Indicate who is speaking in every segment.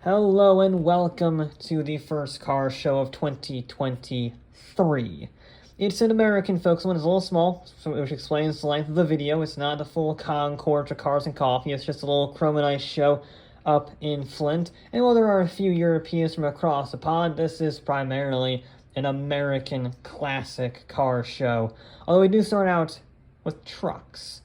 Speaker 1: Hello and welcome to the first car show of 2023. It's an American folks one. It's a little small, which explains the length of the video. It's not the full concourse of cars and coffee. It's just a little Chrome and Ice show up in Flint. And while there are a few Europeans from across the pond, this is primarily an American classic car show. Although we do start out with trucks.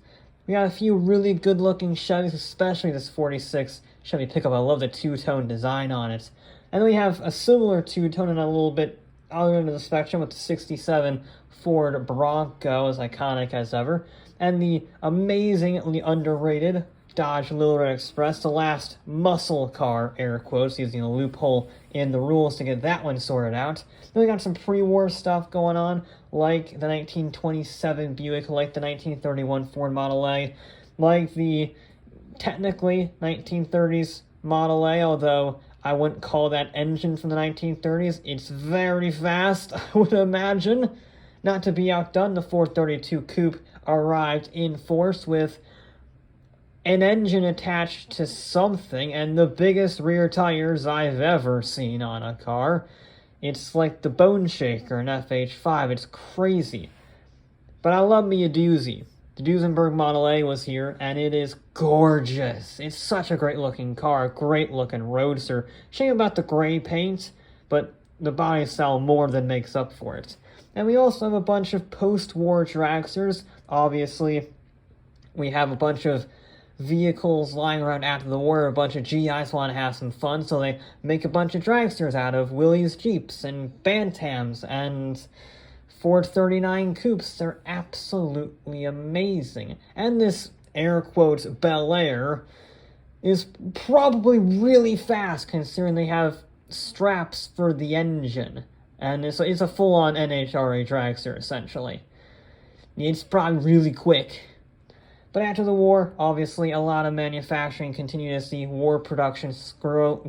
Speaker 1: We got a few really good-looking Chevys, especially this 46 Chevy pickup. I love the two-tone design on it. And then we have a similar two-tone and a little bit other end of the spectrum with the 67 Ford Bronco, as iconic as ever, and the amazingly underrated Dodge Lillet Express, the last muscle car, air quotes, using a loophole in the rules to get that one sorted out. Then we got some pre-war stuff going on, like the 1927 Buick, like the 1931 Ford Model A, like the technically 1930s Model A, although I wouldn't call that engine from the 1930s. It's very fast, I would imagine. Not to be outdone, the 432 Coupe arrived in force with an engine attached to something and the biggest rear tires I've ever seen on a car. It's like the Bone Shaker in FH5. It's crazy. But I love me a doozy. The Duesenberg Model A was here, and it is gorgeous. It's such a great-looking car, great-looking roadster. Shame about the gray paint, but the body style more than makes up for it. And we also have a bunch of post-war dragsters. Obviously, we have a bunch of vehicles lying around after the war. A bunch of GIs want to have some fun, so they make a bunch of dragsters out of Willys Jeeps and Bantams and Ford 39 Coupes. They're absolutely amazing. And this, air quotes, Bel Air is probably really fast considering they have straps for the engine. And it's a full-on NHRA dragster, essentially. It's probably really quick. But after the war, obviously, a lot of manufacturing continued as the war production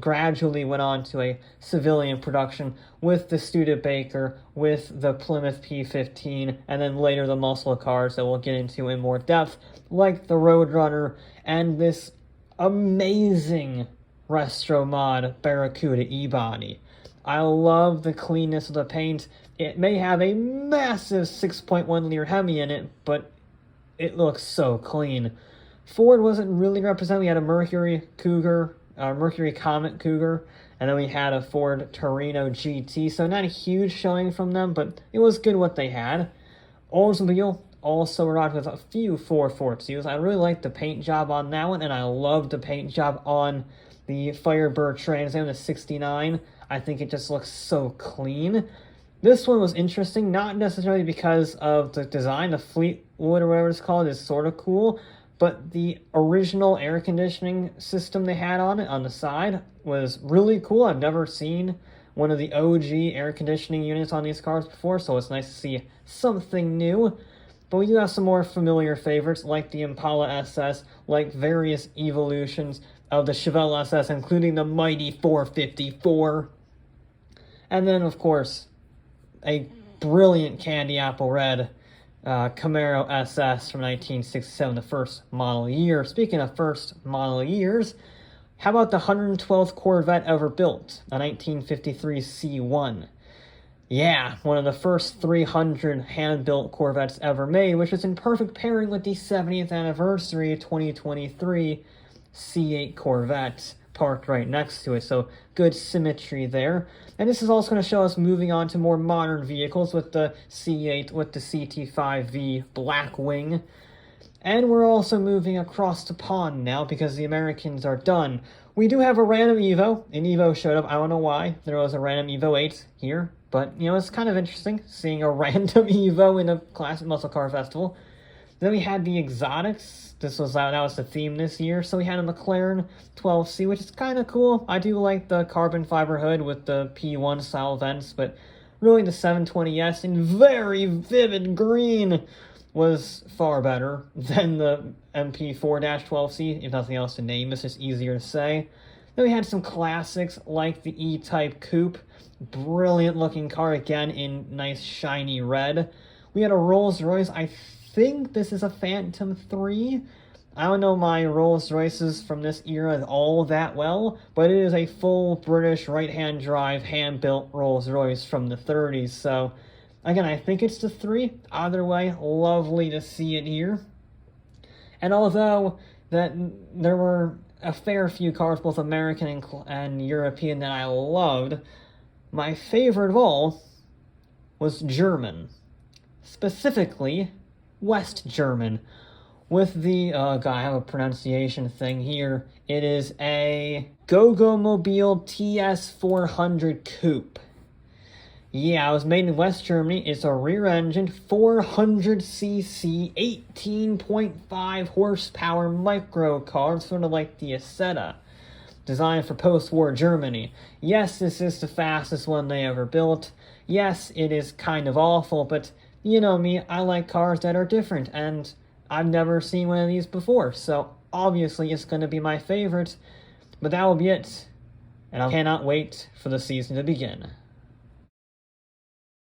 Speaker 1: gradually went on to a civilian production with the Studebaker, with the Plymouth P15, and then later the muscle cars that we'll get into in more depth, like the Roadrunner and this amazing Restro Mod Barracuda E-Body. I love the cleanness of the paint. It may have a massive 6.1 liter Hemi in it, but it looks so clean. Ford wasn't really represented. We had a Mercury Comet Cougar, and then we had a Ford Torino GT, so not a huge showing from them, but it was good what they had. Oldsmobile also arrived with a few 442s. I really liked the paint job on that one, and I loved the paint job on the Firebird Trans Am, the 69. I think it just looks so clean. This one was interesting, not necessarily because of the design. The Fleetwood, or whatever it's called, is sort of cool, but the original air conditioning system they had on it on the side was really cool. I've never seen one of the OG air conditioning units on these cars before, so it's nice to see something new. But we do have some more familiar favorites, like the Impala SS, like various evolutions of the Chevelle SS, including the mighty 454. And then, of course, a brilliant candy apple red Camaro SS from 1967, the first model year. Speaking of first model years, how about the 112th Corvette ever built, a 1953 C1? Yeah, one of the first 300 hand-built Corvettes ever made, which is in perfect pairing with the 70th anniversary 2023 C8 Corvette parked right next to it, so good symmetry there. And this is also going to show us moving on to more modern vehicles with the C8, with the CT5V Blackwing. And we're also moving across the pond now because the Americans are done. We do have a random Evo. An Evo showed up. I don't know why. There was a random Evo 8 here, but, you know, it's kind of interesting seeing a random Evo in a classic muscle car festival. Then we had the exotics. That was the theme this year. So we had a McLaren 12C, which is kind of cool. I do like the carbon fiber hood with the P1 style vents, but really the 720S in very vivid green was far better than the MP4-12C, if nothing else to name. It's just easier to say. Then we had some classics like the E-Type Coupe. Brilliant looking car, again in nice shiny red. We had a Rolls-Royce. I think this is a Phantom 3. I don't know my Rolls-Royces from this era all that well, but it is a full British right-hand drive, hand-built Rolls-Royce from the 30s, so again, I think it's the 3. Either way, lovely to see it here. And although that there were a fair few cars, both American and European, that I loved, my favorite of all was German. Specifically, West German. With the, I have a pronunciation thing here. It is a Goggomobil TS400 Coupe. Yeah, it was made in West Germany. It's a rear-engine, 400cc, 18.5 horsepower microcar, sort of like the Isetta, designed for post-war Germany. Yes, this is the fastest one they ever built. Yes, it is kind of awful, but you know me, I like cars that are different, and I've never seen one of these before, so obviously it's going to be my favorite. But that will be it, and I cannot wait for the season to begin.